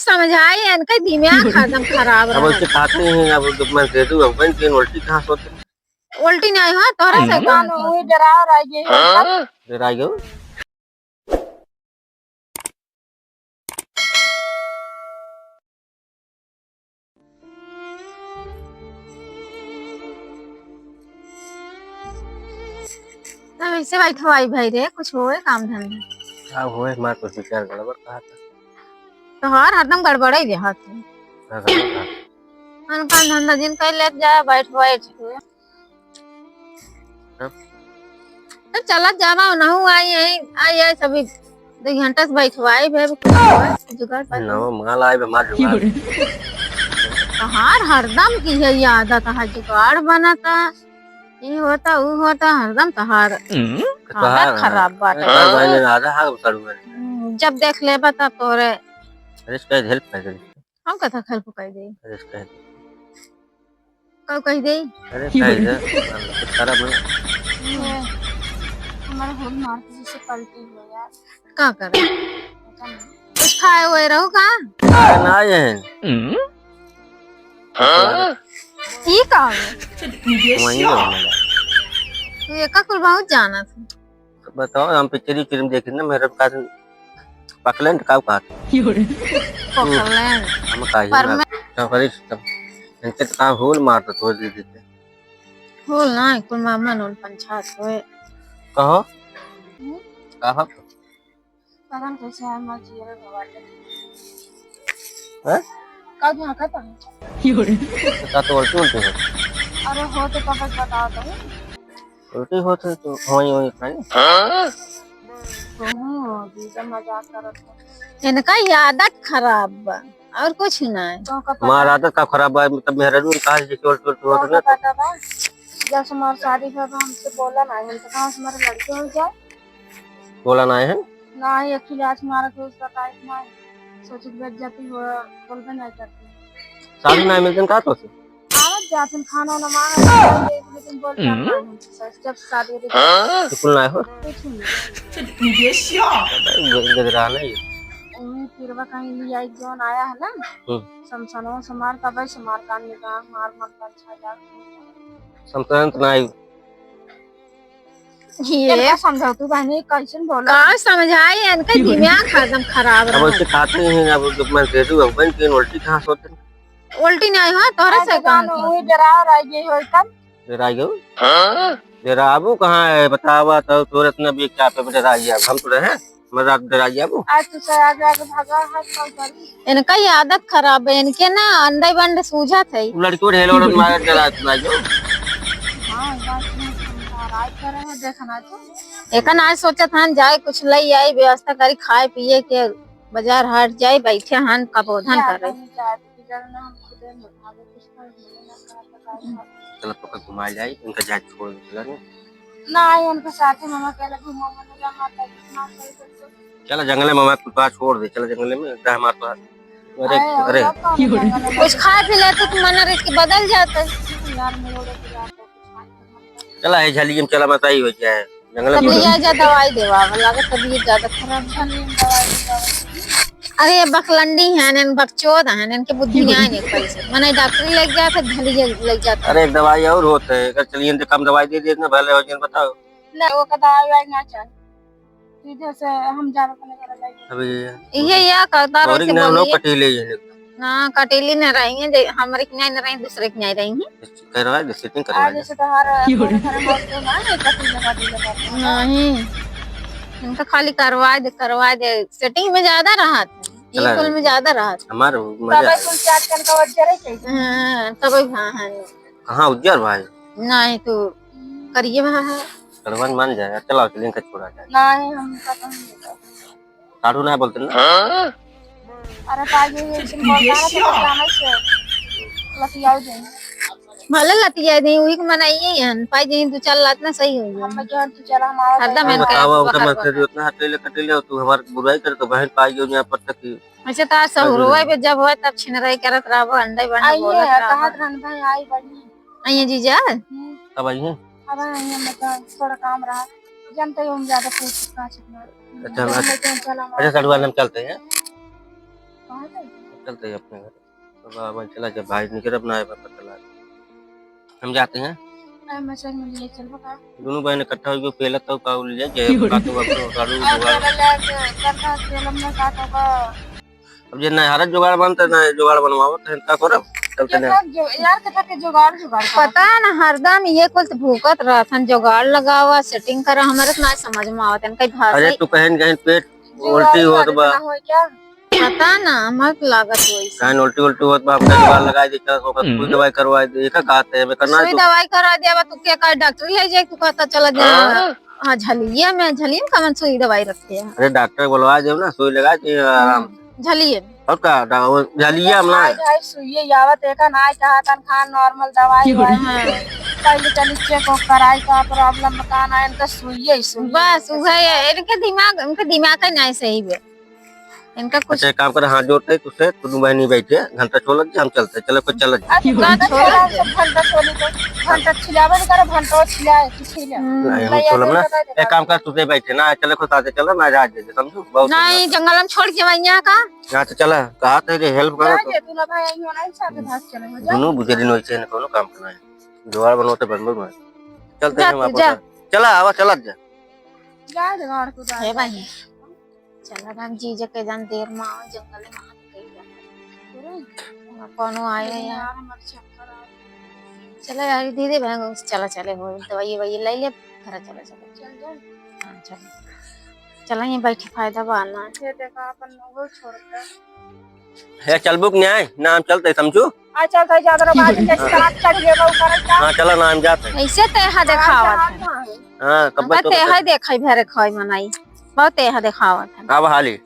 समझाई इनका दिमाग खत्म खराब अब रहा उसके खाते ही अब तो मैं दे दूं अब बन के उल्टी कहां सोते उल्टी नहीं हो तोरा से कान वही डरा रह गई है फिर आ गयो तब ऐसे बैठवाई भाई रे कुछ होए काम धंधा क्या हुए मार कुछ विचार गड़बड़ कहा था तो हर हरदम गड़बड़ ही हाथ में क्या गड़बड़ कहा मन काम धंधा जिन कर ले जा बैठवाई तो चला जावा ना हूँ आई सभी 2 घंटा से बैठवाई भे जुगाड़ था ना माल आए मार जुगाड़ तहार हरदम की है ये आदत है जुगाड़ बनाता ये होता वो होता हरदम तहार आदत खराब बात है मैंने आधा हाथ करूंगा जब देख ले बता तोरे अरे इसका हेल्प कर दे हम कथा खेल कह दे अरे इसका कब कह दे अरे कह दे सारा हमारे होल मार के जैसे पलटी हो यार का करे कुछ खाए हुए रहो का ना ये ई का वही तू एका कुल बहुत जाना था बताओ हम पिक्चर फिल्म देखे ना मेरे का पकलेंट का पकड़लें हम का ही ना फरिश्ता इनके का होल मार तो थोड़ी देते होल ना कुल मामा नोल पंचायत होए कहो कहा पता नहीं कैसे है मैं जी रहा भवाटे हैं कब यहाँ खत्म का तो उल्टी उल्टी हो अरे हो तो कब बताओ तो उल्टी होते तो वही वही खाई जीजा मजाक करत हो इनका ये आदत खराब बा और कुछ ना है तो का हमारा आदत का खराब है मतलब मेरा रूल कहा है कि उल्टी उल्टी होते ना पता बा जब हमारी शादी का हमसे बोला ना हम तो कहाँ से हमारे लड़के हो जाए बोला ना है ना ही एक्चुअली आज हमारा तो उसका टाइप ना सोच बैठ जाती हो बोलबे नहीं करती शादी ना मिलते का तो आवत जाते खाना ना मांगा लेकिन बोलते हैं जब शादी होती कुल ना हो कुछ नहीं गजरा नहीं फिरवा कहीं लिया एक जोन आया है ना समसनो समार का भाई समार कान में का मार मार कर 6000 संतुलन ना ये समझाओ तू बहनी कैसे बोला का समझाई इनका दिमाग खत्म खराब अब रहा उसके खाते ही अब जब मैं दे दूं अब बन के उल्टी कहां सोते उल्टी नहीं हो तोरा से कान वही डरा रह गई हो तब फिर आ गयो तेरा आबू कहाँ है बतावा तो तोरे इतना भी क्या पे डरा गया हम तो रहे मजा डरा गया आबू आज तो से आगे आगे भागा हाथ कम कर इनका ये आदत खराब है इनके ना अंडे बंडे सूझा थे लड़की को ढेलो और मार डरा सुना जो हां बात में समझा कर रहे हो देखना तो एक आज सोचा था जाए कुछ लई आई व्यवस्था करी खाए पिए के बाजार हाट जाए बैठे हन कबोधन करे चलो तो घुमा जाए इनका जाए छोड़ चलो ना उनके साथ मामा कहला घुमा मने जा माता कितना सही चलो जंगल में मामा के पास छोड़ दे चलो जंगल में जा हमारे पास अरे अरे कुछ खा पी ले तो मन के बदल जाता यार मोड़े के जाते चला है झली में चला मत आई हो जाए जंगल तब में लिया जा दवाई देवा लगा तबीयत ज्यादा खराब छनी दवाई अरे ये बकलंडी है नन बकचोद है नन के बुद्धि है नहीं पैसे मने डॉक्टरी लग जाए फिर धली लग जाता अरे एक दवाई और होते है अगर चलिए इनसे कम दवाई दे देना भले हो जाए बताओ ले वो का दवाई ना चाहिए सीधे से हम जावे अपने घर ले अभी ये या करता और रहे ना नो बोलिए कटीले ये ना कटेली न रहेंगे हमारे के नहीं रहेंगे दूसरे के नहीं रहेंगे कह रहा है सेटिंग करवा आज से तो हर घर में तो ना है कटी लगा दी नहीं इनका खाली करवा दे सेटिंग में ज्यादा रहा ये कुल में ज्यादा रहा हमारे तब कुल चाट कर का वजह रही हां तब हां कहां उज्जर भाई नहीं तो करिए वहां है करवन मान जाए चलो लिंक छोड़ा जाए नहीं हम पता नहीं साधु ना बोलते ना अरे पाजी ये तुम बोलता है तो जाना से लतियाओ दे भले लतिया नहीं हुई कि मनाइए हन पाई जी तू चल लात ना सही हुई हम जो तू चला हमारा हरदम इनका बतावा उनका मत उतना कटेले तू हमारे बुराई कर तो बहन पाई हो यहां पर तक अच्छा तार सहुरवा पे जब होए तब छिन रही करत रहबो अंडे बंडे बोलत आइए कहत रहन भाई आई बड़ी आइए जीजा कब आई है अब आइए मतलब थोड़ा काम रहा जानते हो हम ज्यादा पूछ का छिना अच्छा अच्छा सड़वा हम चलते हैं कहाँ गए? चलते हैं अपने घर। अब चला जब भाई निकल अपना है पता चला हम जाते हैं मैं चल में लिए चल बका। दोनों बहन इकट्ठा होकर पहले तो का ले जाए बातों बातों कालू और जुगाड़ तेरा ले करना तेल में का तो का अब जे ना हर जुगाड़ बनता ना जुगाड़ बनवाओ तो इनका करो चलते हैं यार कथा के जुगाड़ जुगाड़ का। पता है ना हरदम ये कुल तो भूकत रहत हन जुगाड़ लगावा सेटिंग करा हमारे तो ना समझ में आवत है कई भाषा अरे तू कहीं कहीं पेट उल्टी होत बा हो क्या? पता ना मत लागत होई कहीं उल्टी उल्टी होत बा अपना जुगाड़ लगा दे चल ओकर कोई दवाई करवा दे का कहते हैं मैं करना सुई दवाई करा दिया तू क्या का डॉक्टर ले जाए तू कहता चला जा हाँ झलिया में कमन सुई दवाई रखते हैं अरे डॉक्टर बुलवा दे ना सुई लगा दे आराम झलिए और का जलिया में हाय सुइए यावत एका नाय कहा तन खान नॉर्मल दवाई पहले चली चेक कराई का प्रॉब्लम बताना है इनका सुइए सुइए बस उहे इनके दिमाग है नहीं सही बे इनका कुछ अच्छा एक काम कर हाथ जोड़ते तुझसे दोनों बहनी बैठे घंटा छोड़ हम चलते चलो कुछ चल घंटा छोली तो घंटा छिलावे नहीं करे घंटा छिलाए छिला हम छोड़म ना एक काम कर तुझे बैठे ना चले खुद आते चलो ना राज दे समझो बहुत नहीं जंगल में छोड़ के वैया का यहाँ से चला कहा थे हेल्प करो तो तू ना भाई आई होना साथ भाग चले हो जा दोनों बुझे दिन होइसे न कोनो काम करना है जुगाड़ बनोते बनबो में चलते हैं जा, वापस जा। चला आवा चला जा जा जुगाड़ को जा हे भाई चला हम जीजे के जान देर में आओ जंगल में हाथ कई जा कोनो आए यार यार हमर चक्कर आ चला यार दीदी बहन चला चले हो दवाई वही ले ले घर चला चला चल जा हाँ चलो चला ये बैठे फायदा बाना ये देखा अपन लोग छोड़ के है चलबुक न्याय ना हम चलते समझू आ चल तो ज्यादा बात जैसे रात का ये वो करता हां चला ना हम जाते ऐसे तेहा देखावत है हां कब तेहा देखै भरे खई मनाई बहुत तेहा देखावत है अब हाली